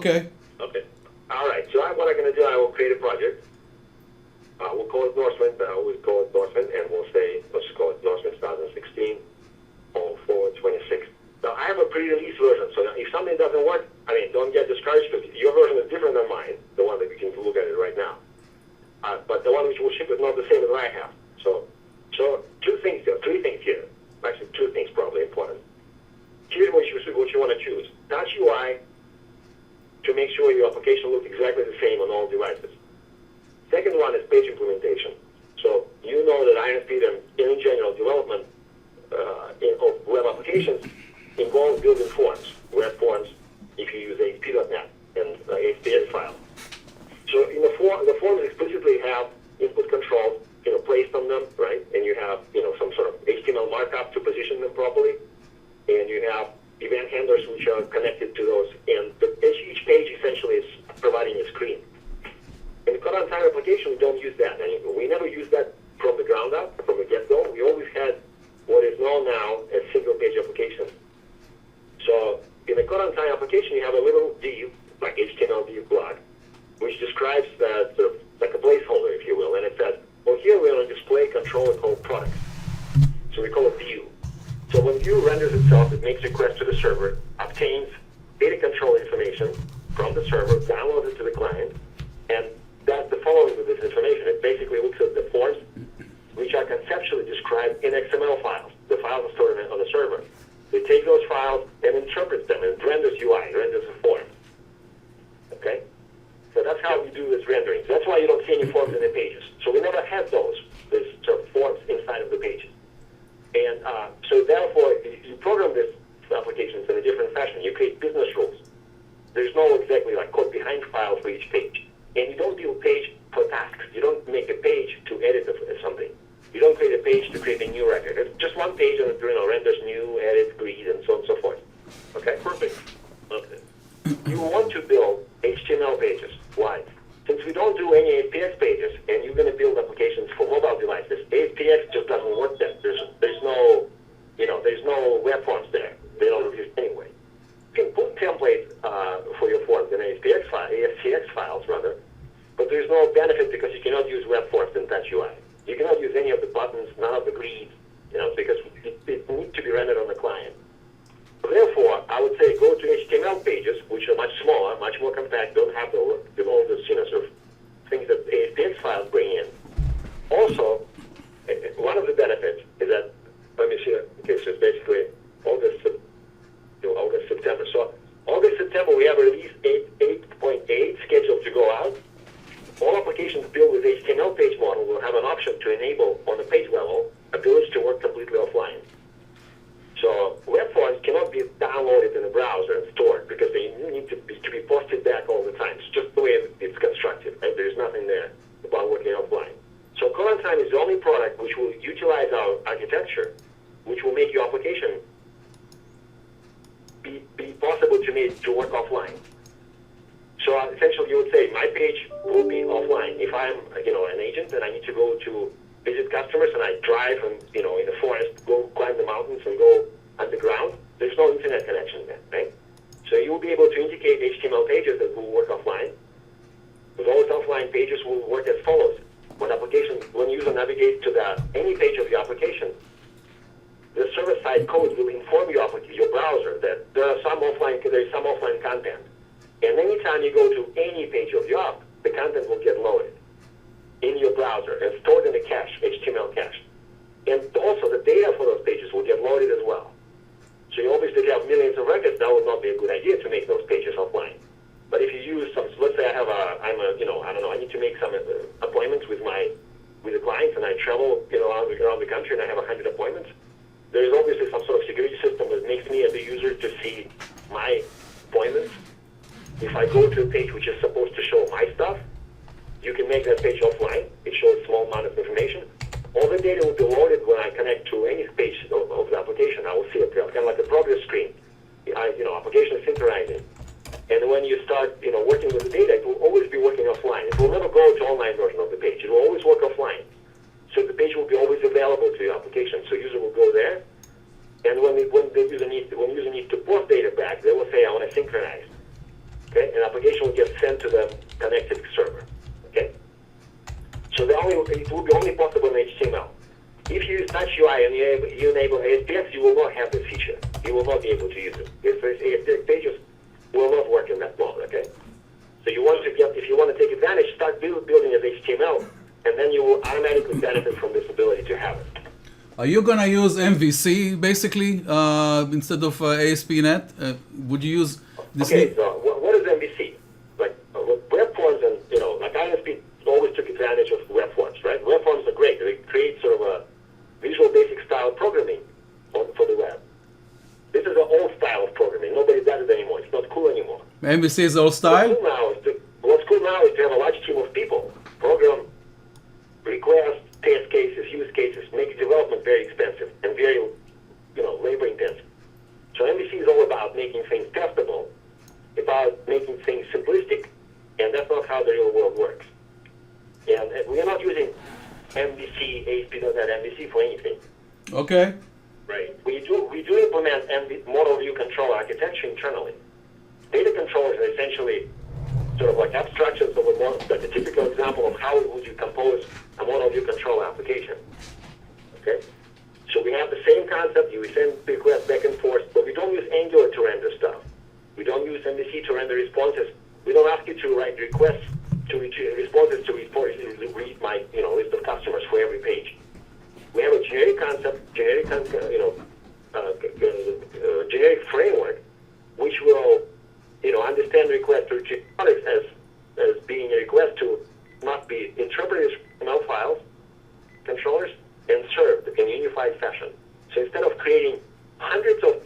Okay. Okay. All right. So what I'm going to do, I will create a project. We'll call it Norseman. We'll call it Norseman, and we'll say, let's call it Norseman 2016 on 4/26. Now, I have a pre-release version, so if something doesn't work, don't get discouraged, because your version is different than mine, the one that we can look at it right now. But the one which will ship is not the same as I have. So three things here. Actually, two things probably important. Here's what you want to choose. Touch UI to make sure your application looks exactly the same on all devices. Second one is page implementation. So you know that IronSpeed and in general development of web applications involves building forms, web forms, if you use ASP.NET and ASPX file. So in the forms explicitly have input controls, placed on them, right? And you have, some sort of HTML markup to position them properly. And you have event handlers which are connected to those. And each page essentially is providing a screen. In the Code on Time application, we don't use that anymore. We never use that from the ground up, from the get-go. We always had what is known now as single-page application. So in the Code on Time application, you have a little div, like HTML div block, which describes that sort of like a placeholder, if you will, and it says, well, here we're going to display controller called products. So we call it view. So when view renders itself, it makes a request to the server, obtains data control information from the server, downloads it to the client, and does the following with this information. It basically looks at the forms which are conceptually described in XML files. The files are stored on the server. They take those files and interprets them and renders UI, renders a form. Okay? So that's how we do this rendering. That's why you don't see any forms in the pages. So we never had those sort of forms inside of the pages. And so therefore, you program this applications in a different fashion. You create business rules. There's no exactly like code behind files for each page. And you don't build page for tasks. You don't make a page to edit something. You don't create a page to create a new record. It's just one page and it renders new, edit, read, and so on and so forth. Okay? Perfect. Okay. You want to build HTML pages. Why? Since we don't do any ASPX pages, and you're going to build applications for mobile devices, ASPX just doesn't work then. There's no web forms there. They don't exist anyway. You can put templates for your forms in ASPX files rather, but there's no benefit because you cannot use web forms in Touch UI. You cannot use any of the buttons, none of the grids, because it needs to be rendered on the client. Therefore, I would say go to HTML pages, which are much smaller, much more compact, don't have all the sort of things that ASPX files bring in. Also, one of the benefits is that, let me see, okay, so it's basically August, September. So August, September, we have a release 8.8 scheduled to go out. All applications built with HTML page model will have an option to enable, on the page level, ability to work completely offline. So web forms cannot be downloaded in the browser and stored because they need to be posted back all the time. It's just the way it's constructed. Right? There's nothing there about working offline. So Code on Time is the only product which will utilize our architecture, which will make your application be possible to work offline. So essentially, you would say my page will be offline. If I'm an agent and I need to go to visit customers and I drive and in the forest, go climb the mountains and go underground, there's no internet connection there, right? So you will be able to indicate HTML pages that will work offline. Those offline pages will work as follows. When user navigates to any page of your application, the server-side code will inform your browser that there is some offline content. And anytime you go to any page of your app, the content will get loaded in your browser and stored in a cache, HTML cache. And also the data for those pages will get loaded as well. So you obviously have millions of records, that would not be a good idea to make those pages offline. But if you use let's say I need to make some appointments with the clients and I travel, around the country and I have 100 appointments, there is obviously some sort of security system that makes me as a user to see my appointments. If I go to a page which is supposed to show my stuff, you can make that page offline. It shows a small amount of information. All the data will be loaded when I connect to any page of the application. I will see it kind of like a progress screen. Application is synchronizing. And when you start, working with the data, it will always be working offline. It will never go to online version of the page. It will always work offline. So the page will be always available to your application. So user will go there, and when user needs to post data back, they will say, I want to synchronize. Okay, and application will get sent to the connected server. Okay? So it will be only possible in HTML. If you use Touch UI and you enable ASPX, you will not have this feature. You will not be able to use it. ASPX pages will not work in that mode. Okay? So if you want to take advantage, start building as HTML, and then you will automatically benefit from this ability to have it. Are you gonna use MVC basically instead of ASP.NET? Would you use this? Okay, so what is MVC? Like web forms, and like ISP always took advantage of web forms, right? Web forms are great. They create sort of a Visual Basic style programming for the web. This is an old style of programming. Nobody does it anymore. It's not cool anymore. MVC is old style? What's cool now is to have a large team of people program requests, test cases, use cases, make development very expensive and very, labor intensive. So MVC is all about making things testable, about making things simplistic, and that's not how the real world works. And we are not using MVC, ASP.NET MVC for anything. Okay. Right. We do implement model view control architecture internally. Data controllers are essentially sort of like abstractions of a model, like a typical example of how would you compose a model view control application. Okay? So we have the same concept. You send requests back and forth, but we don't use Angular to render stuff. We don't use MVC to render responses. We don't ask you to write requests to responses to read my list of customers for every page. We have a generic concept, generic framework, which will understand request to products as being a request to must be interpreted as XML files, controllers, and served in a unified fashion. So instead of creating hundreds of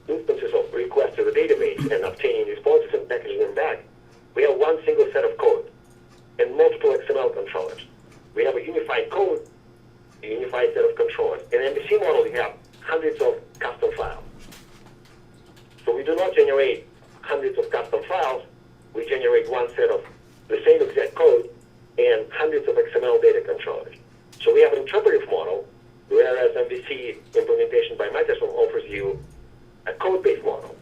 instances of requests to the database and obtaining responses and packaging them back, we have one single set of code and multiple XML controllers. We have a unified code, a unified set of controllers. In MVC model, we have hundreds of custom files. So we do not generate hundreds of custom files. We generate one set of the same exact code and hundreds of XML data controllers. So we have an interpretive model, whereas MVC implementation by Microsoft offers you a code-based model.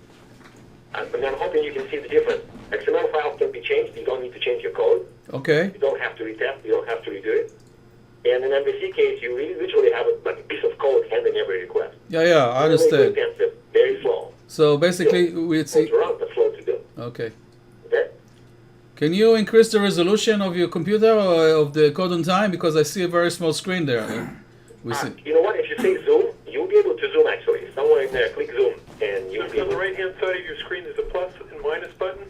And I'm hoping you can see the difference. XML files can be changed. You don't need to change your code. Okay. You don't have to retest. You don't have to redo it. And in MVC case, you literally have a piece of code handling every request. Yeah, I understand. Very intensive, very slow. So basically, it's wrong, but slow to do. Okay. Okay. Can you increase the resolution of your computer or of the code on time? Because I see a very small screen there. You know what? If you say zoom, you'll be able to zoom actually. Somewhere in there, click zoom, and you'll be on the right-hand side of your screen, there's a plus and minus button.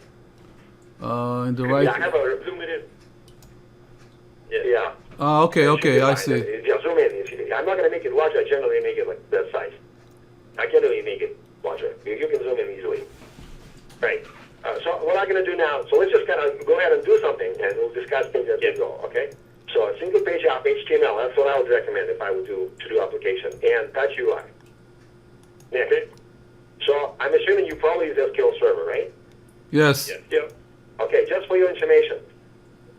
In the right. Yeah, I have a zoom it in. Yeah. Okay, I see. Yeah, zoom in. I'm not going to make it larger. I generally make it like that size. I generally make it larger. You can zoom in easily. Right. So what I'm going to do now, so let's just kind of go ahead and do something, and we'll discuss things as we go, okay? So a single page app, HTML, that's what I would recommend if I would do application, and Touch UI. Okay? So I'm assuming you probably use SQL Server, right? Yes. Yep. Okay, just for your information,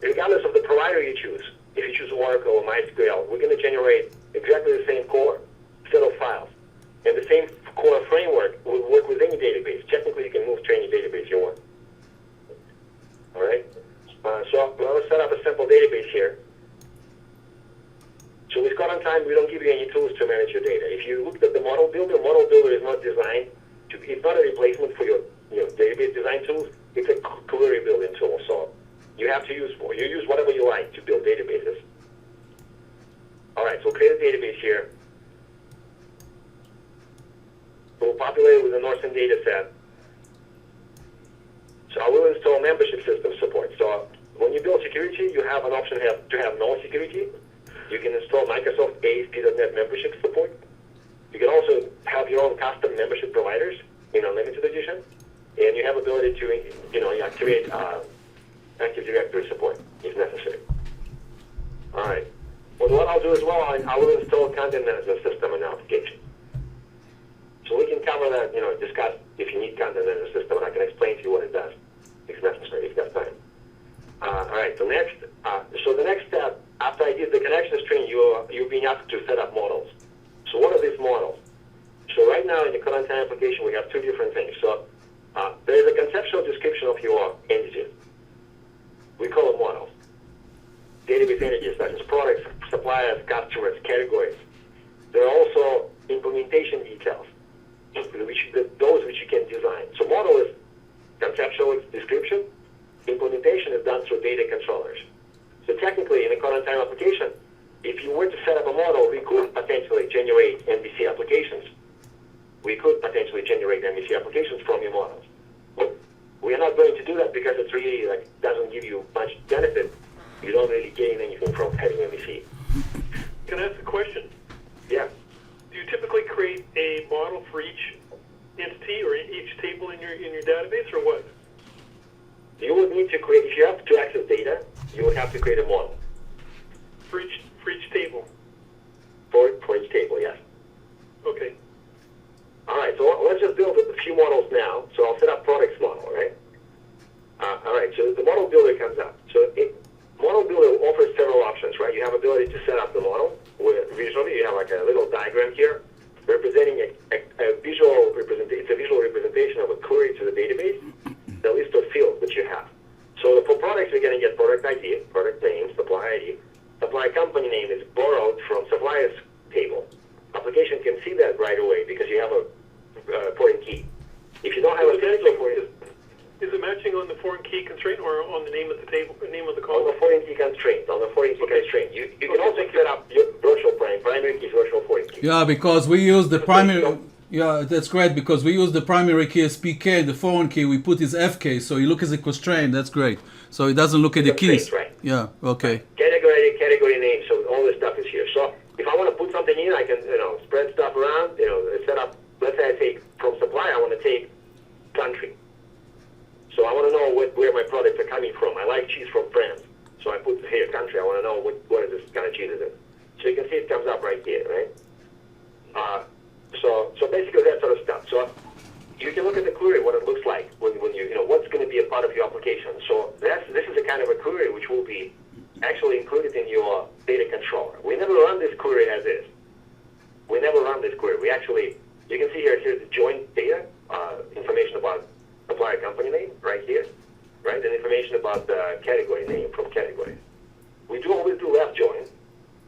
regardless of the provider you choose, if you choose Oracle or MySQL, we're going to generate exactly the same core set of files. And the same core framework will work with any database. Technically, you can move to any database you want. All right? So let's set up a simple database here. So with Code on Time, we don't give you any tools to manage your data. If you looked at the model builder is not designed to, it's not a replacement for your database design tools. It's a query building tool. So you have to use more. You use whatever you like to build databases. All right, so create a database here. We'll populate it with a Norseman data set. So I will install membership system support. So when you build security, you have an option to have no security. You can install Microsoft ASP.NET membership support. You can also have your own custom membership providers in Unlimited Edition. And you have ability to activate Active Directory support if necessary. All right. Well, what I'll do as well, I will install content management system and application. So we can cover that, discuss if you need content management system, and I can explain to you what it does if necessary, if that's time. All right. So the next step, after I did the connection string, you're being asked to set up models. So what are these models? So right now in the Code on Time application, we have two different things. So there is a conceptual description of your real-time application. If you were to set up a model, we could potentially generate MVC applications. We could potentially generate MVC applications from your models. But we are not going to do that because it's really doesn't give you much benefit. You don't really gain anything from having MVC. Can I ask a question? Yeah. Do you typically create a model for each entity or each table in your database, or what? You would need to create, if you have to access data, you would have to create a model For each table. for each table, yes. Okay. All right, so let's just build a few models now. So I'll set up products model, right? All right, so the model builder comes up. So model builder offers several options, right? You have ability to set up the model. Visually, you have like a little diagram here representing a visual representation. It's a visual representation of a query to the database, the list of fields that you have. So for products, we're going to get product ID, product name, supply ID. Supply company name is borrowed from supplier's table. Application can see that right away because you have a foreign key. If you don't have a physical foreign, Is it matching on the foreign key constraint or on the name of the table, name of the on column? the foreign key constraint, you can also set up your virtual primary key, virtual foreign key. Yeah, because we use the primary. Yeah, that's great because we use the primary key as PK, the foreign key we put is FK, so you look as a constraint. That's great. So it doesn't look at the keys. Constraint, right. Yeah. Okay. Category name, so all this stuff is here. So if I want to put something in, I can, spread stuff around, set up, let's say I take from supply, I want to take country. So I want to know where my products are coming from. I like cheese from France. So I put here country. I want to know what is this kind of cheese is it. So you can see it comes up right here, right? So basically that sort of stuff. So you can look at the query, what it looks like when what's going to be a part of your application. So this is a kind of a query which will be actually included in your data controller. We never run this query as is. We never run this query. We actually, you can see here's the joint data, information about supplier company name right here, right? And information about the category name from categories. We always do left join.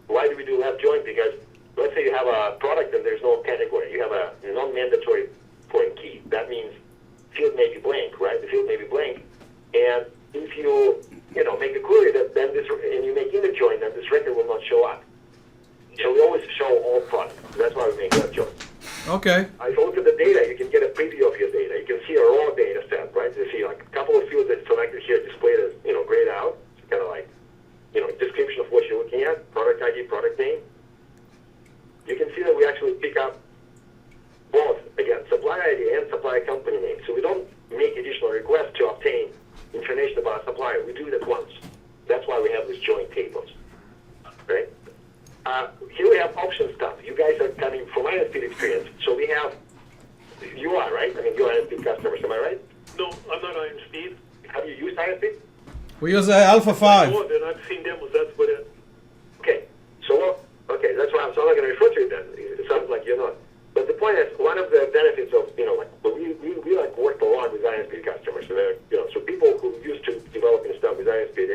Why do we do left join? Because let's say you have a product and there's no category. You have a non-mandatory foreign key. That means field may be blank, right? The field may be blank. And if you make a query that then and you make inner join, then this record will not show up. So we always show all products. That's why we make left join. Okay. If you look at the data, you can get a preview of your data. You can see a raw data set, right? You see like a couple of fields that selected here displayed as, grayed out. It's kind of like, description of what you're looking at, product ID, product name. You can see that we actually pick up both, again, supplier ID and supplier company name. So we don't make additional requests to obtain information about a supplier. We do it at once. That's why we have these joint tables, right? Here we have option stuff. You guys are coming from ISP experience. So we have, you are, right? I mean, you're ISP customers, am I right? No, I'm not Iron Speed. Have you used ISP? We use Alpha 5. Oh, then I've seen demos. That's what it. Okay. So, that's why I'm not going to refer to it then. It sounds like you're not. But the point is, one of the benefits of, we worked a lot with ISP customers. So, so people who used to developing stuff with ISP,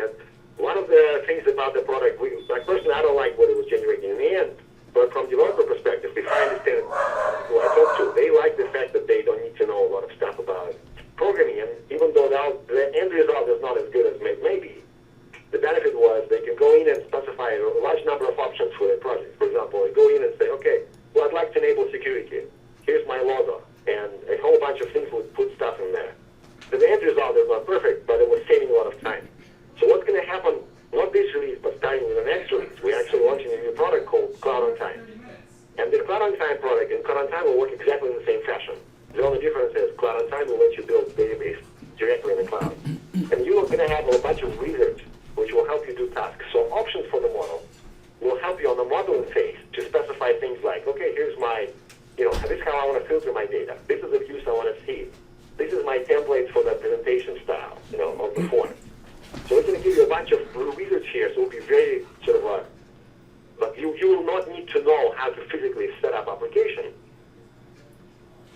one of the things about the product, personally, I don't like what it was generating in the end. But from developer perspective, if I understand who I talk to, they like the fact that they don't need to know a lot of stuff about programming. And even though the end result is not as good as maybe, the benefit was they can go in and specify a large number of options for their project. For example, they go in and say, okay, well, I'd like to enable security. Here's my logo. And a whole bunch of things would put stuff in there. The end result is not perfect, but it was saving a lot of time. So what's going to happen, not this release, but starting with the next release, we're actually launching a new product called Cloud on Time. And the Cloud on Time product and Cloud on Time will work exactly in the same fashion. The only difference is Cloud on Time will let you build database directly in the cloud. And you're going to have a bunch of wizards which will help you do tasks. So options for the model will help you on the modeling phase to specify things like, okay, here's my, this is how I want to filter my data. This is the views I want to see. This is my template for the presentation style, of the form. So it's going to give you a bunch of wizards here, so it will be very sort of but you will not need to know how to physically set up application.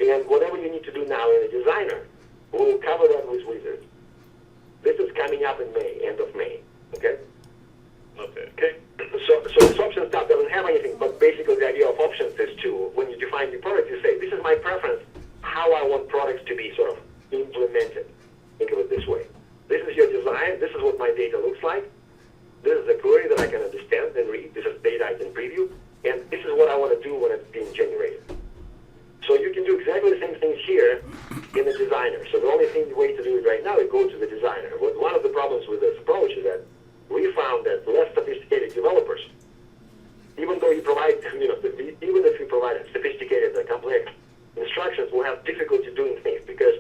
And whatever you need to do now in a designer, we'll cover that with wizards. This is coming up in May, end of May, okay? Okay. So this option stuff doesn't have anything, but basically the idea of options is to, when you define the product, you say, this is my preference, how I want products to be sort of implemented. Think of it this way. This is your design, this is what my data looks like, this is the query that I can understand. here in the designer. So the only way to do it right now is go to the designer. One of the problems with this approach is that we found that less sophisticated developers, even though you provide, even if you provide sophisticated and complex instructions, will have difficulty doing things because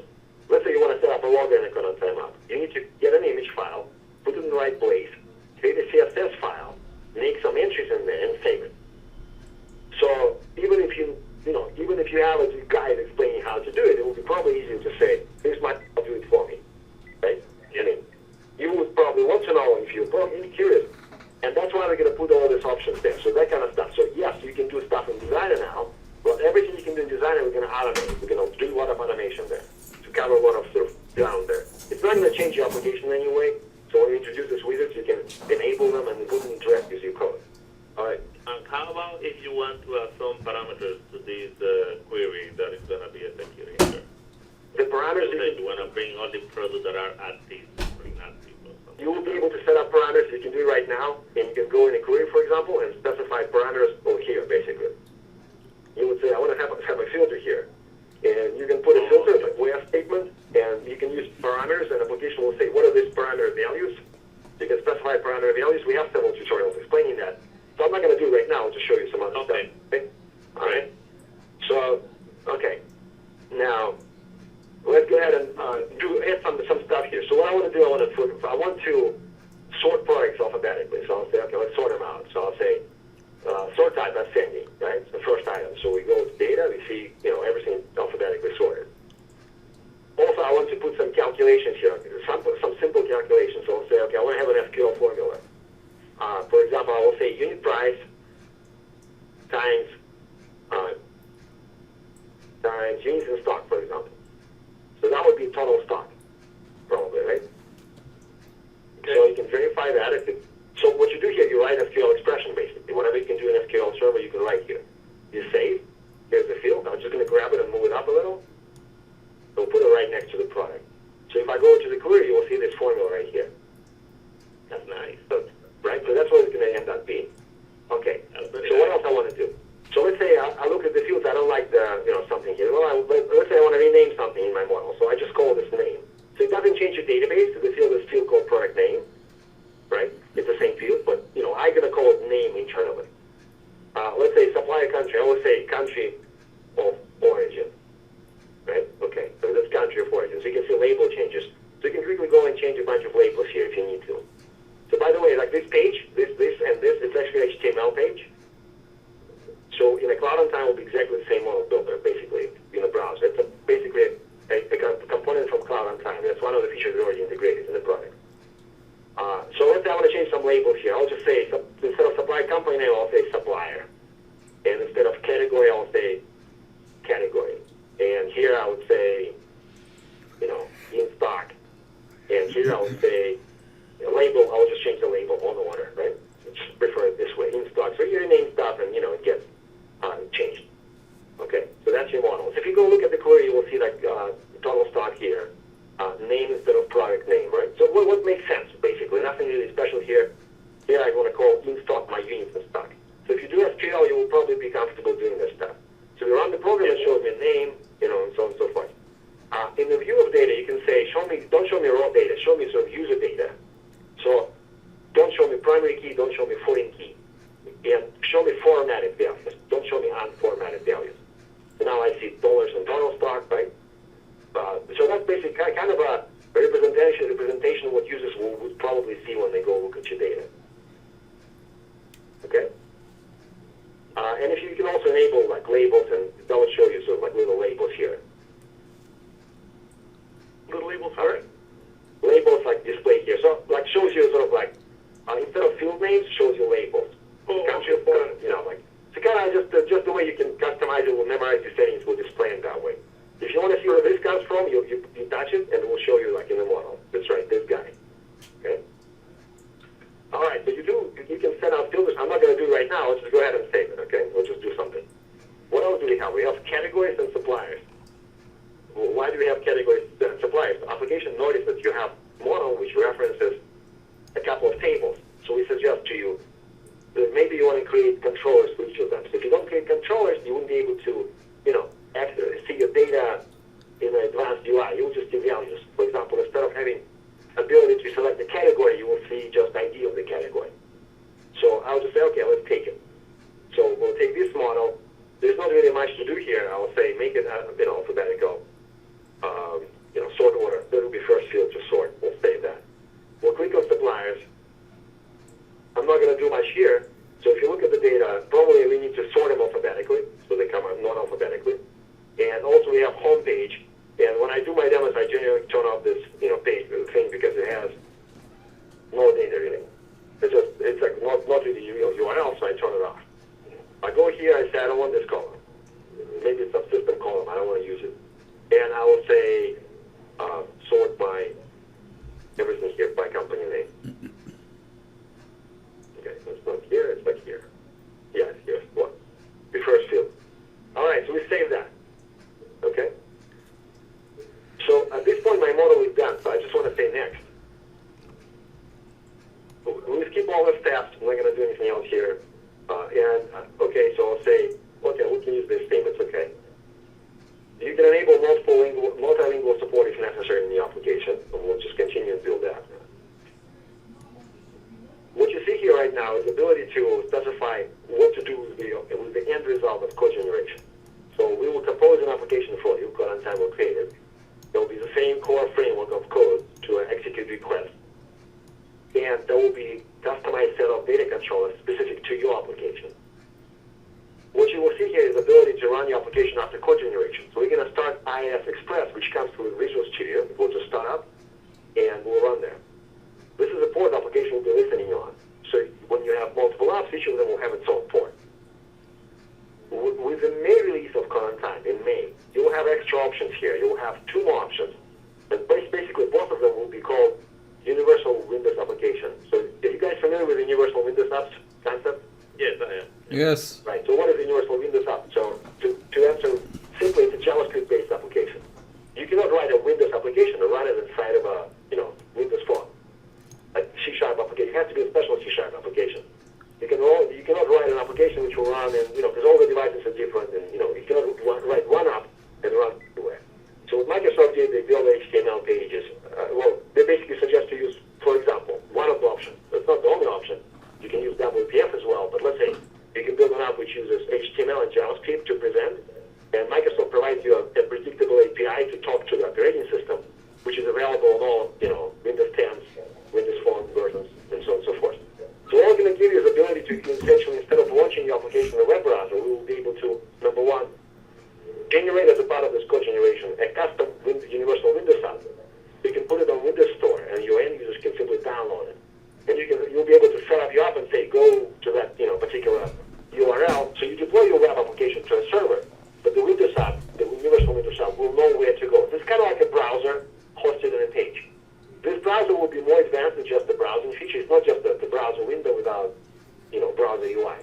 let's say you want to set up a logger and a on timeout. You need to get an image file, put it in the right place, create a CSS file, make some entries in there, and save it. So even if you have a guide explaining how to do it, it will be probably easier to say, "Here's my do it for me," right? I mean, you would probably want to know if you're probably curious, and that's why we're going to put all these options there. So that kind of stuff. So yes, you can do stuff in Designer now, but everything you can do in Designer, we're going to automate. We're going to do a lot of automation there to cover a lot of sort of ground there. It's not going to change your application anyway. So when you introduce these wizards, you can enable them and put them interact with your code. All right. And how about if you want to add some parameters to this query that is going to be effective here? The parameters You want to bring all the products that are active, bring active or something. you will be able to set up parameters. You can do it right now, and you can go in a query, for example, and specify parameters over here, basically. You would say, I want to have a filter here. And you can put a filter, like where statement, and you can use parameters, and the application will say, what are these parameter values? You can specify parameter values. We have several tutorials explaining that. So I'm not going to do it right now. I'll just show you some other stuff. Okay? All right. So, okay. Now, let's go ahead and add some stuff here. So what I want to do, I want to sort products alphabetically. So I'll say, okay, let's sort them out. So I'll say, sort type ascending, right? It's the first item. So we go to data, we see, everything alphabetically sorted. Also, I want to put some calculations here, some simple calculations. So I'll say, okay, I want to have an SQL formula. For example, I will say unit price times units in stock, for example. So that would be total stock, probably, right? Okay. So you can verify that. So what you do here, you write SQL expression, basically. Whatever you can do in SQL Server, you can write here. You save. Here's the field. I'm just going to grab it and move it up a little. So put it right next to the product. So if I go to the query, you will see this formula right here. That's nice. So, right? So that's what it's going to end up being. Okay. So what else I want to do? So let's say I look at the fields. I don't like something here. Well, let's say I want to rename something in my model. So I just call this name. So it doesn't change the database. The field is still called product name. Right? It's the same field, but I'm gonna call it name internally. Let's say supplier country. I will say country of origin. Right? Okay. So that's country of origin. So you can see label changes. So you can quickly go and change a bunch of labels here if you need to. So by the way, like this page, this and this, it's actually an HTML page. So in a Cloud on Time will be exactly the same model builder, basically in a browser. It's basically a component from Cloud on Time. That's one of the features already integrated in the product. So let's say I want to change some labels here. I'll just say, instead of supply company name, I'll say supplier. And instead of category, I'll say category. And here I would say, in stock. And here I would say label. I'll just change the label on order, right? Just prefer it this way, in stock. So you name stuff and, it gets changed. Okay, so that's your model. So if you go look at the query, you will see like total stock here. Name instead of product name, right? So what makes sense, basically? Nothing really special here. Here I want to call in stock my units in stock. So if you do SQL, you will probably be comfortable doing this stuff. So you run the program, it shows me a name, and so on and so forth. In the view of data, you can say, don't show me raw data, show me sort of user data. So don't show me primary key, don't show me foreign key. And show me formatted values. Don't show me unformatted values. So now I see dollars and total stock, right? So that's basically kind of a representation of what users would probably see when they go look at your data. Okay? And if you can also enable like labels, and that would show you sort of like little labels here. Little labels, all right? Labels like displayed here. So like shows you sort of like, instead of field names, shows you labels. Country of origin, so kind of just the way you can customize it, will memorize your settings, will display it that way. If you want to see where this comes from, you touch it, and it will show you like in the model. That's right, this guy. Okay. All right, so you can set out filters. I'm not going to do it right now. Let's just go ahead and save it. Okay, we'll just do something. What else do we have? We have categories and suppliers. Well, why do we have categories and suppliers? The application noticed that you have model which references a couple of tables. So we suggest to you that maybe you want to create controllers for each of them. So if you don't create controllers, you won't be able to, see your data really much to do here. I will say make it alphabetical. Sort order. That will be first field to sort. We'll save that. We'll click on suppliers. I'm not going to do much here. So if you look at the data, probably we need to sort them alphabetically, so they come out not alphabetically. And also we have home page. And when I do my demos, I generally turn off this page thing because it has no data really. It's like not really the URL, so I turn it off. I go here, I say I don't want this column. Maybe it's a system column. I don't want to use it. And I will say sort by everything here by company name. Okay, so it's not here, it's like here. Yeah, it's here. What? The first field. All right, so we save that. Okay? So at this point, my model is done, so I just want to say next. We'll skip all the steps. I'm not going to do anything else here. Okay, so I'll say, okay, we can use this statements, okay. You can enable multilingual support if necessary in the application, and we'll just continue and build that. What you see here right now is the ability to specify what to do with the end result of code generation. So we will compose an application for you, Code on Time will create it. There will be the same core framework of code to execute requests. And there will be customized set of data controllers specific to your application. What you will see here is the ability to run your application after code generation. So we're going to start IIS Express, which comes with Visual Studio. We'll just start up, and we'll run there. This is a port application we'll be listening on. So when you have multiple apps, each of them will have its own port. With the May release of Code on Time, in May, you will have extra options here. You will have 2 more options. And basically, both of them will be called Universal Windows Application. So are you guys familiar with the Universal Windows Apps concept? Yes, I am. Yes. Right, so what is Universal Windows App? So to answer simply, it's a JavaScript-based application. You cannot write a Windows application and run it inside of a Windows phone. A C# application. It has to be a special C# application. You cannot write an application which will run and because all the devices are different and you cannot write one app and run everywhere. So what Microsoft did, they built HTML pages. They basically suggest to use, for example, one of the options. It's not the only option. You can use WPF as well, but let's say you can build an app which uses HTML and JavaScript to present, and Microsoft provides you a predictable API to talk to the operating system, which is available on all, Windows 10s, Windows Phone versions, and so on and so forth. So all we're going to give you is the ability to essentially, instead of launching your application in a web browser, we will be able to, number one, generate as a part of this code generation a custom Universal Windows app. You can put it on Windows Store, and your end users can simply download it. And you'll be able to set up your app and say, go to that particular URL. So you deploy your web application to a server, but the Windows app, the Universal Windows app, will know where to go. It's kind of like a browser hosted on a page. This browser will be more advanced than just the browsing feature. It's not just the browser window without browser UI.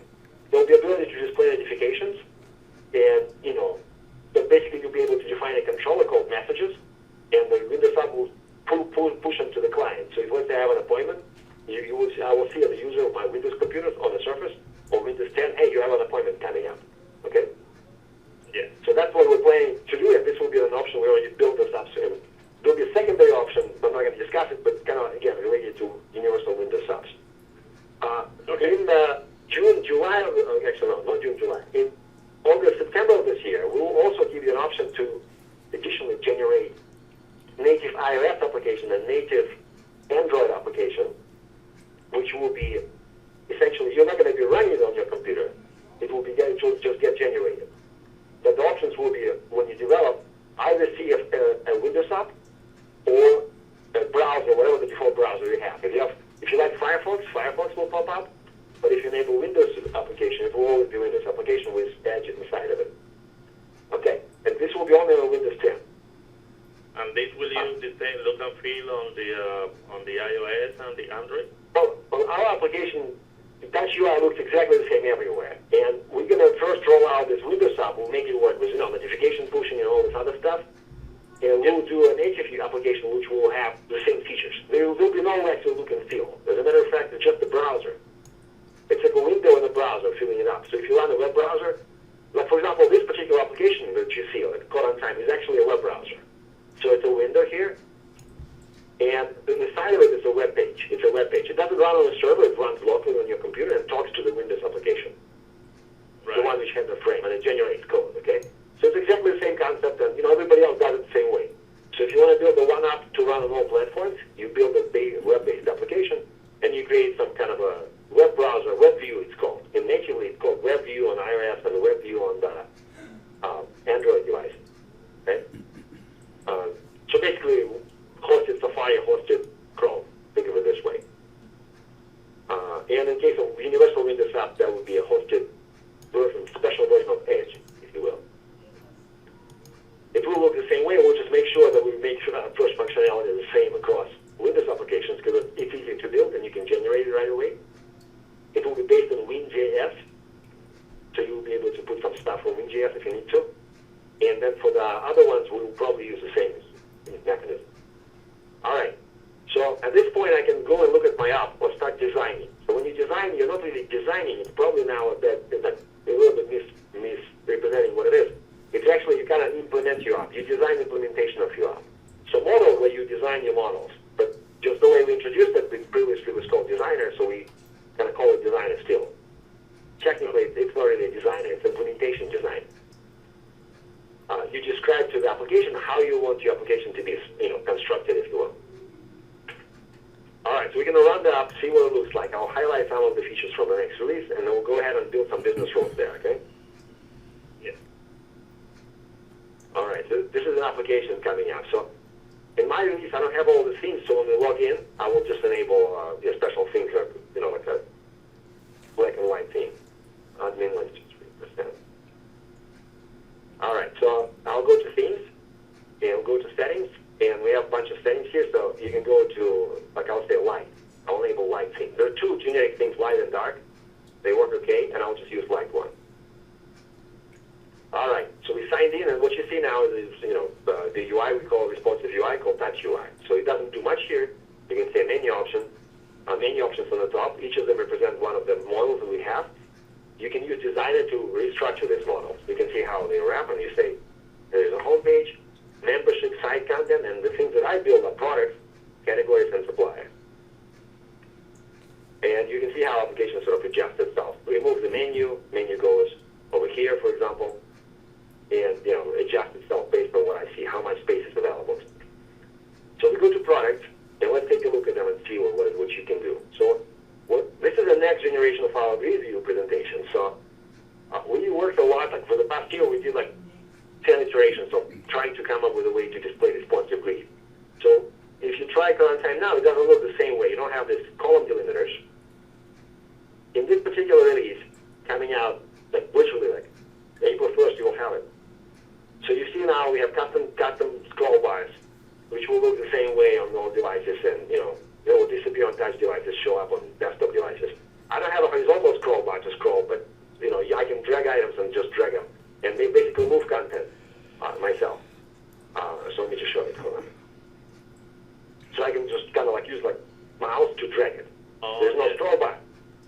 There will be ability to display notifications, and but basically you'll be able to define a controller called messages, and the Windows app will push them to the client. So if let's say I have an appointment, I will see as a user of my Windows computers on the Surface or Windows 10, hey, you have an appointment coming up. Okay? Yeah. So that's what we're planning to do, and this will be an option. We already built this up. So there'll be a secondary option. I'm not going to discuss it, but kind of, again, related to Universal Windows apps. In June, July, actually no, not June, July. In August, September of this year, we will also give you an option to additionally generate native iOS application and native Android application, which will be essentially, you're not going to be running it on your computer. It will just get generated. But the options will be, when you develop, either see a Windows app or a browser, whatever the default browser you have. If you like Firefox will pop up. But if you enable Windows application, it will always be Windows application with Edge inside of it. Okay, and this will be only on Windows 10. And this will use the same look and feel on the iOS and the Android? Well, our application, Touch UI looks exactly the same everywhere. And we're going to first roll out this Windows app. We'll make it work with notification pushing and all this other stuff. And we'll do a native application which will have the same features. There will be no extra look and feel. As a matter of fact, it's just the browser. It's like a window in the browser filling it up. So if you run a web browser, like for example, this particular application that you see, like Code on Time, is actually a web browser. So it's a window here, and inside of it is a web page. It's a web page. It doesn't run on a server. It runs locally on your computer and talks to the Windows application, the one which has the frame, and it generates code. ArcGIS if you need to. And then for the other ones, we'll probably use the same mechanism. All right. So at this point, I can go and look at my app or start designing. So when you design, you're not really designing. It's probably now a little bit misrepresenting what it is. It's actually, you kind of implement your app. You design the implementation of your app. So model where you design your models. But just the way we introduced it, it previously was called designer, so we kind of call it designer still. Technically, it's not really a designer. It's implementation design. You describe to the application how you want your application to be, constructed, if you will. All right, so we're going to run the app, see what it looks like. I'll highlight some of the features from the next release, and then we'll go ahead and build some business rules there, okay? Yeah. All right, so this is an application coming up. So in my release, I don't have all the themes, so when we log in, I will just enable a special theme, like a black and white theme. Admin list, 3%. All right, so I'll go to themes, and we'll go to settings, and we have a bunch of settings here, so you can go to, I'll say light. I'll enable light theme. There are two generic themes, light and dark. They work okay, and I'll just use light one. All right, so we signed in, and what you see now is the UI we call responsive UI, called Touch UI. So it doesn't do much here. You can see a menu option, menu options on the top. Each of them represent one of the models that we have. You can use Designer to restructure this model. You can see how they wrap, and you say, there's a home page, membership, site content, and the things that I build are products, categories, and suppliers. And you can see how application sort of adjusts itself. Remove the menu goes over here, for example, and adjust itself based on what I see, how much space is available. So we go to products, and let's take a look at them and see what you can do. So this is the next generation of our grid view presentation. So we worked a lot, for the past year, we did 10 iterations of trying to come up with a way to display responsive grid. So if you try current time now, it doesn't look the same way. You don't have this column delimiters. In this particular release, coming out literally April 1st, you will have it. So you see now we have custom scroll bars, which will look the same way on all devices, and they will disappear on touch devices, show up on desktop devices. I don't have a horizontal scroll bar to scroll, but I can drag items and just drag them, and they basically move content myself. So let me just show it. Hold on. So I can just kind of use mouse to drag it. There's no scroll bar,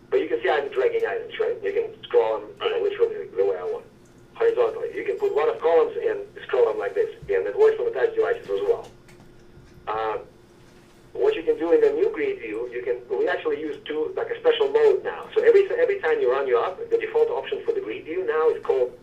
but you can see I'm dragging items, right? You can scroll them literally the way I want, horizontally. You can put a lot of columns and scroll them like this, and it works on the touch devices as well. What you can do in the new grid view, we actually use a special mode now. So every time you run your app, the default option for the grid view now is called